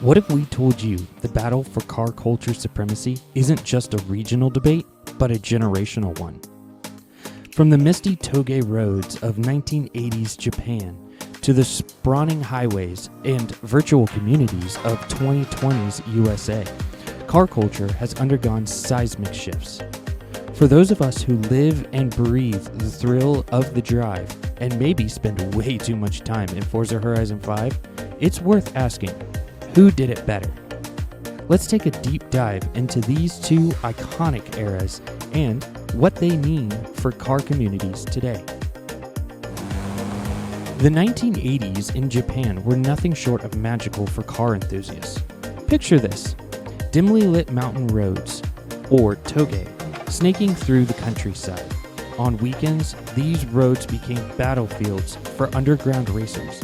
What if we told you the battle for car culture supremacy isn't just a regional debate, but a generational one? From the misty Touge roads of 1980s Japan to the sprawling highways and virtual communities of 2020's USA, car culture has undergone seismic shifts. For those of us who live and breathe the thrill of the drive and maybe spend way too much time in Forza Horizon 5, it's worth asking, who did it better? Let's take a deep dive into these two iconic eras and what they mean for car communities today. The 1980s in Japan were nothing short of magical for car enthusiasts. Picture this: dimly lit mountain roads, or toge, snaking through the countryside. On weekends, these roads became battlefields for underground racers.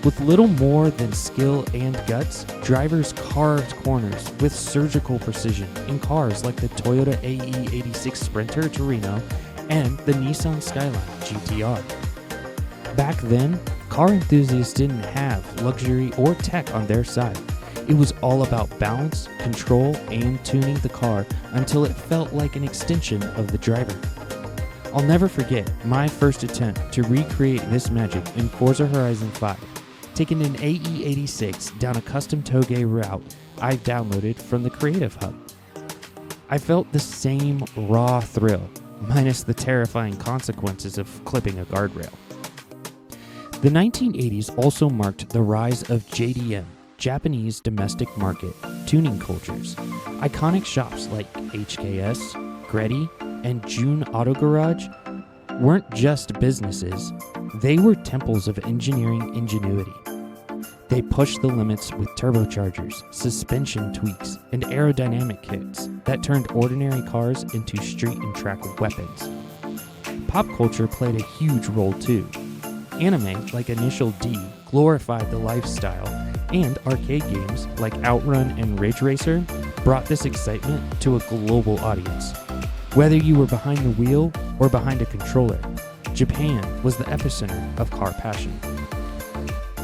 With little more than skill and guts, drivers carved corners with surgical precision in cars like the Toyota AE86 Sprinter Torino and the Nissan Skyline GTR. Back then, car enthusiasts didn't have luxury or tech on their side. It was all about balance, control, and tuning the car until it felt like an extension of the driver. I'll never forget my first attempt to recreate this magic in Forza Horizon 5. Taking an AE86 down a custom Touge route I downloaded from the Creative Hub. I felt the same raw thrill, minus the terrifying consequences of clipping a guardrail. The 1980s also marked the rise of JDM, Japanese domestic market, tuning cultures. Iconic shops like HKS, Greddy, and June Auto Garage weren't just businesses, they were temples of engineering ingenuity. They pushed the limits with turbochargers, suspension tweaks, and aerodynamic kits that turned ordinary cars into street and track weapons. Pop culture played a huge role too. Anime like Initial D glorified the lifestyle, and arcade games like Outrun and Ridge Racer brought this excitement to a global audience. Whether you were behind the wheel or behind a controller, Japan was the epicenter of car passion.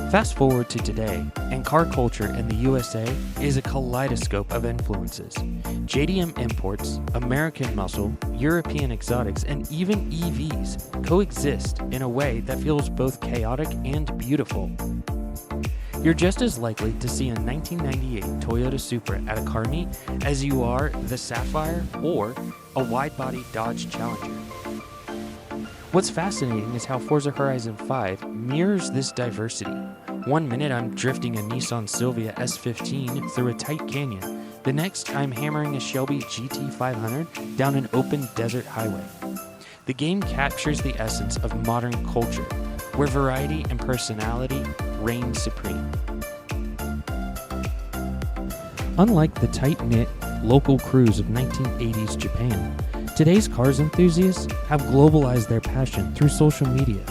Fast forward to today, and car culture in the USA is a kaleidoscope of influences. JDM imports, American muscle, European exotics, and even EVs coexist in a way that feels both chaotic and beautiful. You're just as likely to see a 1998 Toyota Supra at a car meet as you are the Sapphire or a wide-body Dodge Challenger. What's fascinating is how Forza Horizon 5 mirrors this diversity. One minute I'm drifting a Nissan Silvia S15 through a tight canyon. The next I'm hammering a Shelby GT500 down an open desert highway. The game captures the essence of modern culture, where variety and personality reign supreme. Unlike the tight-knit local crews of 1980s Japan, today's cars enthusiasts have globalized their passion through social media.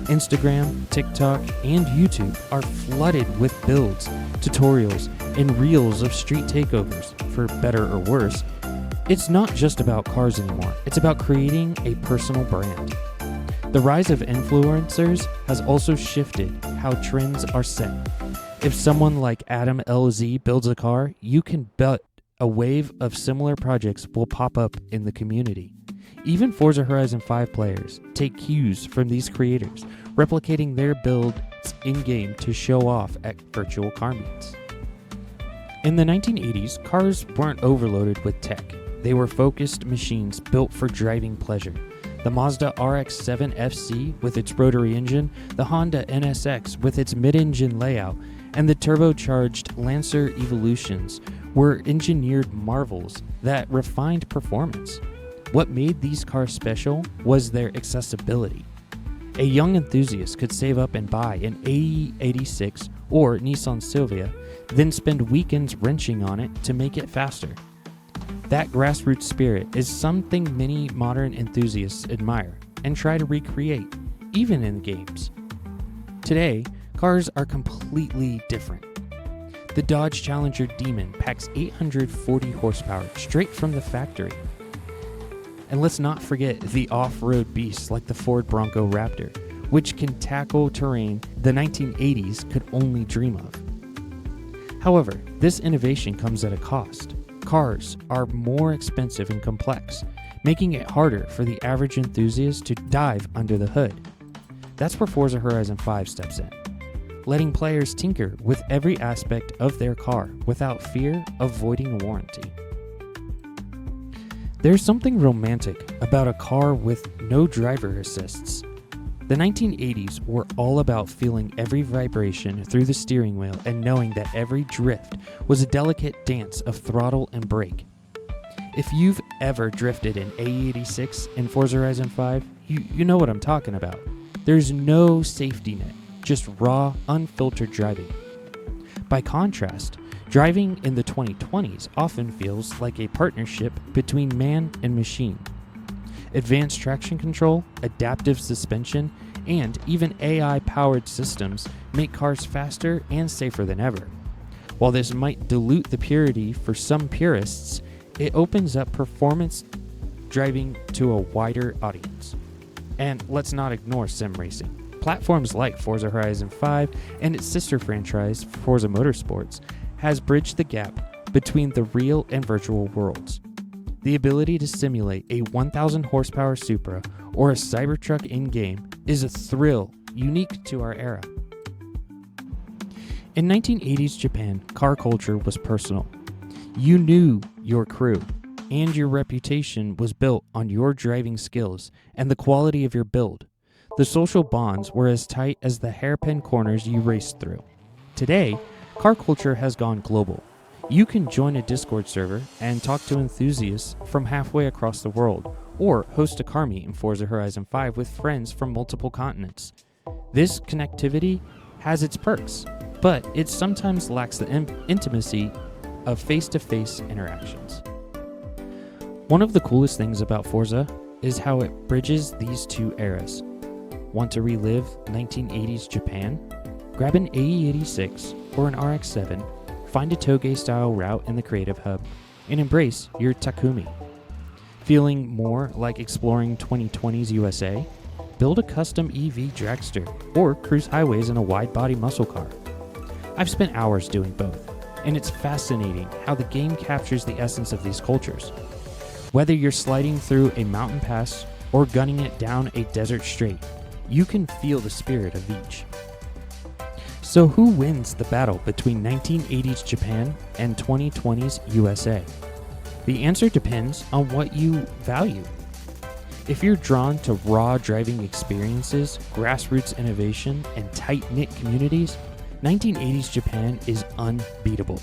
Instagram, TikTok, and YouTube are flooded with builds, tutorials, and reels of street takeovers. For better or worse, it's not just about cars anymore, it's about creating a personal brand. The rise of influencers has also shifted how trends are set. If someone like Adam LZ builds a car, you can bet a wave of similar projects will pop up in the community. Even Forza Horizon 5 players take cues from these creators, replicating their builds in-game to show off at virtual car meets. In the 1980s, cars weren't overloaded with tech. They were focused machines built for driving pleasure. The Mazda RX-7 FC with its rotary engine, the Honda NSX with its mid-engine layout, and the turbocharged Lancer Evolutions were engineered marvels that refined performance. What made these cars special was their accessibility. A young enthusiast could save up and buy an AE86 or Nissan Silvia, then spend weekends wrenching on it to make it faster. That grassroots spirit is something many modern enthusiasts admire and try to recreate, even in games. Today, cars are completely different. The Dodge Challenger Demon packs 840 horsepower straight from the factory. And let's not forget the off-road beasts like the Ford Bronco Raptor, which can tackle terrain the 1980s could only dream of. However, this innovation comes at a cost. Cars are more expensive and complex, making it harder for the average enthusiast to dive under the hood. That's where Forza Horizon 5 steps in, letting players tinker with every aspect of their car without fear of voiding a warranty. There's something romantic about a car with no driver assists. The 1980s were all about feeling every vibration through the steering wheel and knowing that every drift was a delicate dance of throttle and brake. If you've ever drifted an AE86 in Forza Horizon 5, you know what I'm talking about. There's no safety net, just raw, unfiltered driving. By contrast, driving in the 2020s often feels like a partnership between man and machine. Advanced traction control, adaptive suspension, and even AI-powered systems make cars faster and safer than ever. While this might dilute the purity for some purists, it opens up performance driving to a wider audience. And let's not ignore sim racing. Platforms like Forza Horizon 5 and its sister franchise, Forza Motorsports, has bridged the gap between the real and virtual worlds. The ability to simulate a 1,000 horsepower Supra or a Cybertruck in-game is a thrill unique to our era. In 1980s Japan, car culture was personal. You knew your crew, and your reputation was built on your driving skills and the quality of your build. The social bonds were as tight as the hairpin corners you raced through. Today, car culture has gone global. You can join a Discord server and talk to enthusiasts from halfway across the world, or host a car meet in Forza Horizon 5 with friends from multiple continents. This connectivity has its perks, but it sometimes lacks the intimacy of face-to-face interactions. One of the coolest things about Forza is how it bridges these two eras. Want to relive 1980s Japan? Grab an AE86 or an RX-7, find a Touge-style route in the Creative Hub, and embrace your Takumi. Feeling more like exploring 2020s USA? Build a custom EV dragster or cruise highways in a wide-body muscle car. I've spent hours doing both, and it's fascinating how the game captures the essence of these cultures. Whether you're sliding through a mountain pass or gunning it down a desert straight, you can feel the spirit of each. So who wins the battle between 1980s Japan and 2020s USA? The answer depends on what you value. If you're drawn to raw driving experiences, grassroots innovation, and tight-knit communities, 1980s Japan is unbeatable.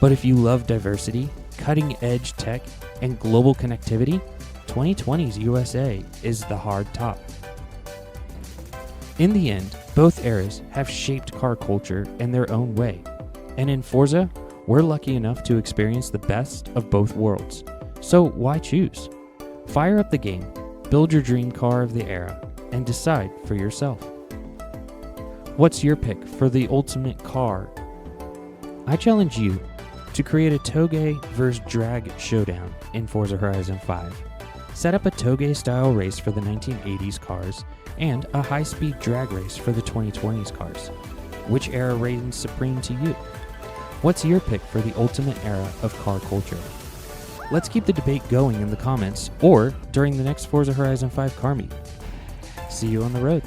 But if you love diversity, cutting-edge tech, and global connectivity, 2020s USA is the hard top. In the end, both eras have shaped car culture in their own way, and in Forza, we're lucky enough to experience the best of both worlds. So why choose? Fire up the game, build your dream car of the era, and decide for yourself. What's your pick for the ultimate car? I challenge you to create a Touge vs. drag showdown in Forza Horizon 5. Set up a Touge-style race for the 1980s cars and a high-speed drag race for the 2020s cars. Which era reigns supreme to you? What's your pick for the ultimate era of car culture? Let's keep the debate going in the comments or during the next Forza Horizon 5 car meet. See you on the road.